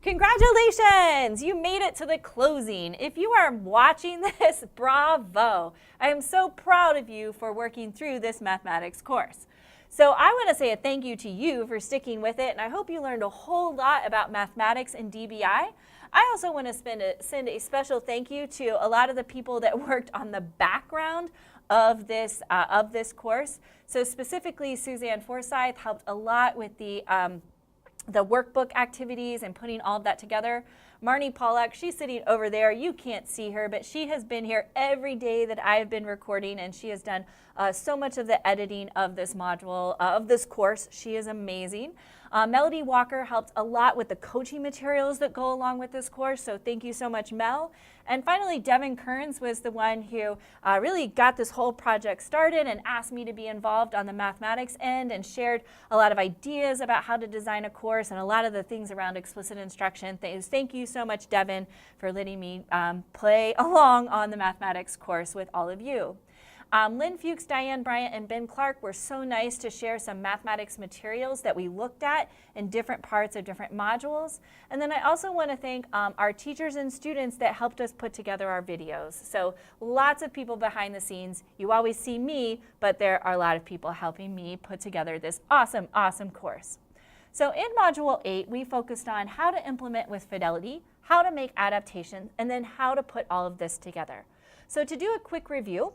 Congratulations! You made it to the closing. If you are watching this, bravo! I am so proud of you for working through this mathematics course. So I want to say a thank you to you for sticking with it, and I hope you learned a whole lot about mathematics and DBI. I also want to send a special thank you to a lot of the people that worked on the background of this course. So specifically, Suzanne Forsyth helped a lot with the workbook activities and putting all of that together. Marnie Pollack, she's sitting over there. You can't see her, but she has been here every day that I've been recording, and she has done so much of the editing of this module, of this course. She is amazing. Melody Walker helped a lot with the coaching materials that go along with this course, so thank you so much, Mel. And finally, Devin Kearns was the one who really got this whole project started and asked me to be involved on the mathematics end and shared a lot of ideas about how to design a course and a lot of the things around explicit instruction. Thank you so much, Devin, for letting me play along on the mathematics course with all of you. Lynn Fuchs, Diane Bryant, and Ben Clark were so nice to share some mathematics materials that we looked at in different parts of different modules. And then I also want to thank our teachers and students that helped us put together our videos. So lots of people behind the scenes. You always see me, but there are a lot of people helping me put together this awesome, awesome course. So in Module 8, we focused on how to implement with fidelity, how to make adaptations, and then how to put all of this together. So to do a quick review,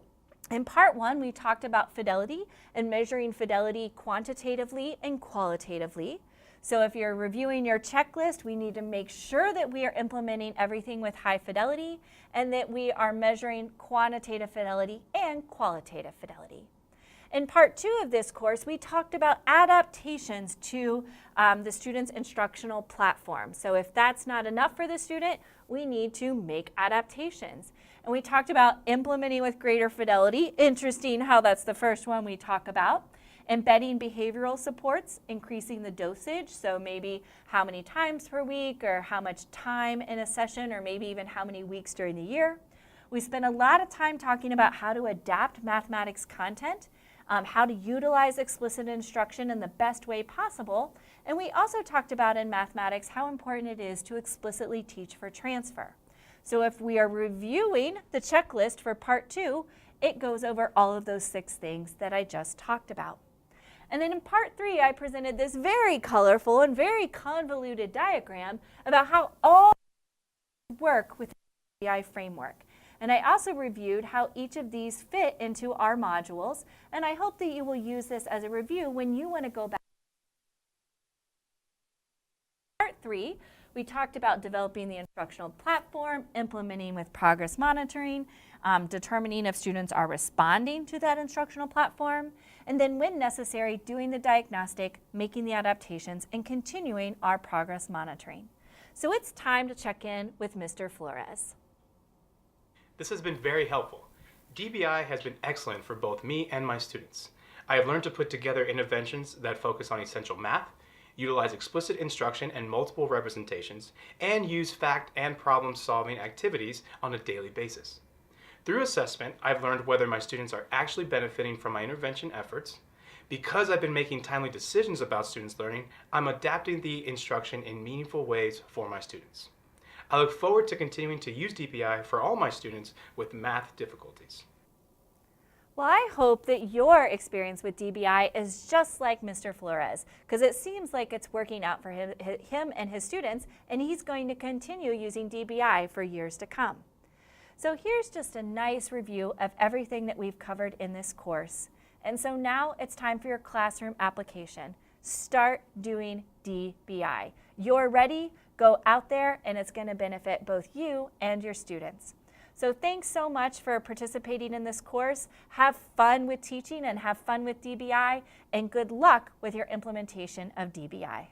in part 1, we talked about fidelity and measuring fidelity quantitatively and qualitatively. So if you're reviewing your checklist, we need to make sure that we are implementing everything with high fidelity and that we are measuring quantitative fidelity and qualitative fidelity. In part 2 of this course, we talked about adaptations to the student's instructional platform. So if that's not enough for the student, we need to make adaptations. And we talked about implementing with greater fidelity. Interesting how that's the first one we talk about. Embedding behavioral supports, increasing the dosage, so maybe how many times per week or how much time in a session or maybe even how many weeks during the year. We spent a lot of time talking about how to adapt mathematics content, how to utilize explicit instruction in the best way possible. And we also talked about in mathematics how important it is to explicitly teach for transfer. So if we are reviewing the checklist for part 2, it goes over all of those 6 things that I just talked about. And then in part 3, I presented this very colorful and very convoluted diagram about how all work with the DBI framework. And I also reviewed how each of these fit into our modules, and I hope that you will use this as a review when you want to go back. Part 3, we talked about developing the instructional platform, implementing with progress monitoring, determining if students are responding to that instructional platform, and then when necessary, doing the diagnostic, making the adaptations, and continuing our progress monitoring. So it's time to check in with Mr. Flores. This has been very helpful. DBI has been excellent for both me and my students. I have learned to put together interventions that focus on essential math, utilize explicit instruction and multiple representations, and use fact and problem-solving activities on a daily basis. Through assessment, I've learned whether my students are actually benefiting from my intervention efforts. Because I've been making timely decisions about students' learning, I'm adapting the instruction in meaningful ways for my students. I look forward to continuing to use DBI for all my students with math difficulties. Well, I hope that your experience with DBI is just like Mr. Flores, because it seems like it's working out for him and his students, and he's going to continue using DBI for years to come. So here's just a nice review of everything that we've covered in this course. And so now it's time for your classroom application. Start doing DBI. You're ready, go out there, and it's going to benefit both you and your students. So thanks so much for participating in this course. Have fun with teaching and have fun with DBI, and good luck with your implementation of DBI.